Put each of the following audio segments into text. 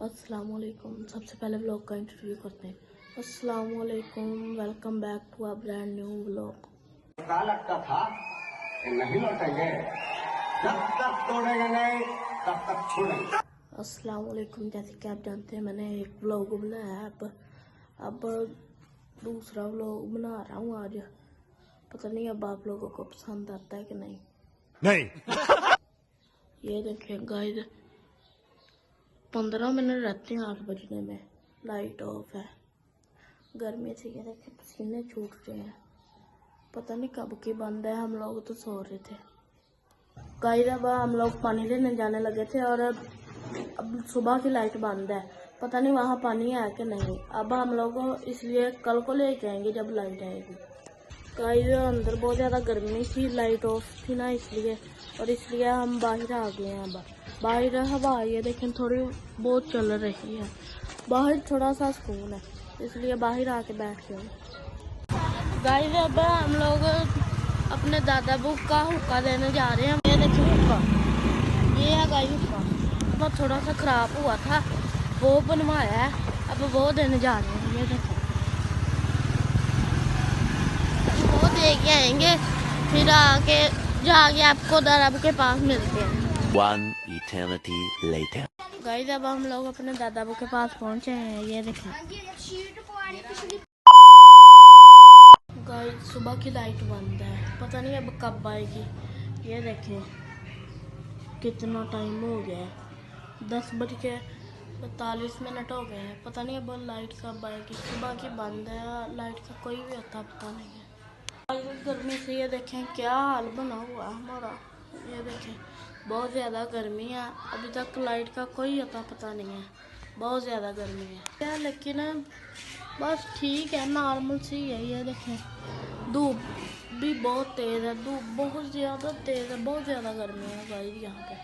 अस्सलामुअलैकुम। सबसे पहले व्लॉग का इंटरव्यू करते हैं। अस्सलामुअलैकुम, welcome back to a brand new vlog. लगता था कि नहीं लौटेंगे, जब तक तोड़ेंगे नहीं तब तक छोड़ेंगे। अस्सलामुअलैकुम। जैसे कि आप जानते हैं मैंने एक व्लॉग बनाया है, अब दूसरा व्लॉग बना रहा हूँ आज। पता नहीं अब आप लोगों को पसंद आता है कि नहीं। ये देखें गाइस, 15 मिनट रहते हैं 8 बजने में। लाइट ऑफ है, गर्मी से ये देखें पसीने छूट रहे हैं। पता नहीं कब की बंद है, हम लोग तो सो रहे थे। गाइस अब हम लोग पानी लेने जाने लगे थे और अब सुबह की लाइट बंद है। पता नहीं वहाँ पानी है कि नहीं। अब हम लोग इसलिए कल को ले जाएंगे जब लाइट आएगी। गाइस अंदर बहुत ज़्यादा गर्मी थी, लाइट ऑफ थी ना, इसलिए हम बाहर आ गए हैं। अब बाहर हवा ये देखें थोड़ी बहुत चल रही है, बाहर थोड़ा सा सुकून है, इसलिए बाहर आके बैठ गए। गाइस अब हम लोग अपने दादा बुक का हुक्का देने जा रहे हैं। ये देखिए हुक्का, ये है गाइस हुक्का। वो थोड़ा सा ख़राब हुआ था, वो बनवाया है, अब वो देने जा रहे हैं। ये देखो वो दे के आएंगे, फिर आके जाके आपको दादा बुक के पास मिलते हैं। One eternity later. गाइस अब हम लोग अपने दादा बुक के पास पहुंचे हैं। ये देखें गाइस सुबह की लाइट बंद है, पता नहीं अब कब आएगी। ये देखें कितना टाइम हो गया है, 10:45 हो गए हैं। पता नहीं अब लाइट कब आएगी। सुबह की बंद है, लाइट का कोई भी आता पता नहीं है। गर्मी से ये देखें क्या हाल बना हुआ है हमारा। ये देखें बहुत ज़्यादा गर्मी है, अभी तक लाइट का कोई अता पता नहीं है। बहुत ज़्यादा गर्मी है लेकिन बस ठीक है, नॉर्मल सी है। ये देखें धूप भी बहुत तेज़ है, धूप बहुत ज़्यादा तेज़ है, बहुत ज़्यादा गर्मी है गाइस यहाँ पे।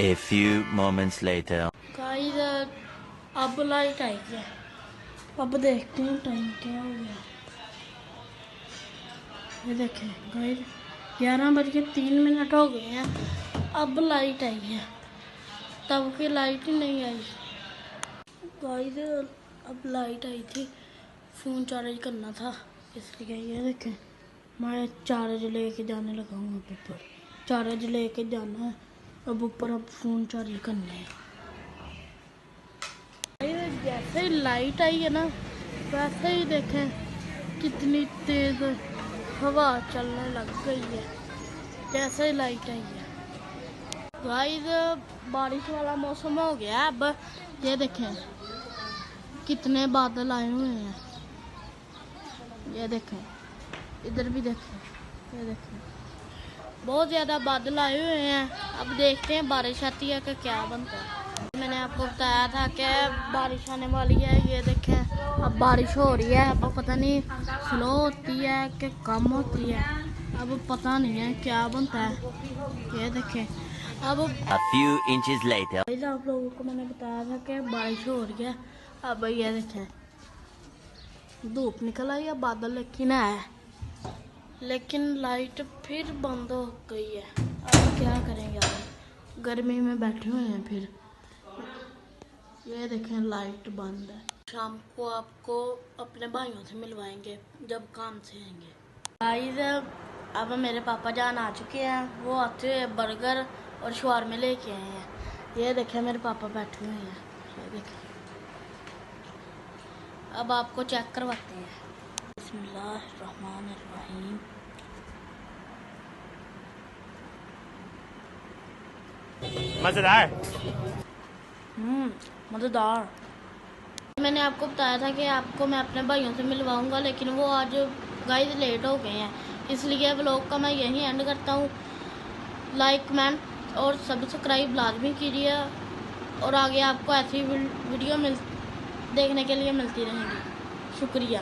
A few moments later. Guys अब लाइट आई है, अब देखते हैं टाइम क्या हो गया। ये देखें गाइस 11:03 हो गए हैं, अब लाइट आई है, तब की लाइट ही नहीं आई। गाइस अब लाइट आई थी, फ़ोन चार्ज करना था इसलिए। ये देखें मैं चार्ज लेके जाने लगा हूँ, अब ऊपर चार्ज लेके जाना है, अब ऊपर अब फ़ोन चार्ज करना है। जैसे ही लाइट आई है ना, वैसे ही देखें कितनी तेज़ हवा चलने लग गई है जैसे ही लाइट आई है। गाइस बारिश वाला मौसम हो गया अब। ये देखें कितने बादल आए हुए हैं, ये देखें इधर भी देखें, ये देखें बहुत ज़्यादा बादल आए हुए हैं। अब देखते हैं बारिश आती है कि क्या बनता है। मैंने आपको बताया था कि बारिश आने वाली है। ये देखें अब बारिश हो रही है, अब पता नहीं स्लो होती है कि कम होती है, अब पता नहीं है क्या बनता है। ये देखें अब A few inches later. आप लोगों को मैंने बताया था कि बारिश हो रही है। अब ये देखें धूप निकल आई है, बादल लेकिन है, लेकिन लाइट फिर बंद हो गई है। अब क्या करेंगे, आप गर्मी में बैठे हुए हैं। फिर ये देखें लाइट बंद है। शाम को आपको अपने भाइयों से मिलवाएंगे जब काम से आएंगे। गाइस अब मेरे पापा जान आ चुके हैं, वो आते हुए बर्गर और शवारमे लेके आए हैं। ये देखें मेरे पापा बैठे हुए हैं, ये देखें अब आपको चेक करवाते हैं। बिस्मिल्लाहिर्रहमानिर्रहीम। मजेदार। मज़ेदार। मैंने आपको बताया था कि आपको मैं अपने भाइयों से मिलवाऊंगा, लेकिन वो आज गाइस लेट हो गए हैं, इसलिए व्लॉग का मैं यहीं एंड करता हूँ। लाइक कमेंट और सब्सक्राइब लाजमी कीजिए, और आगे आपको ऐसी वीडियो देखने के लिए मिलती रहेंगी। शुक्रिया।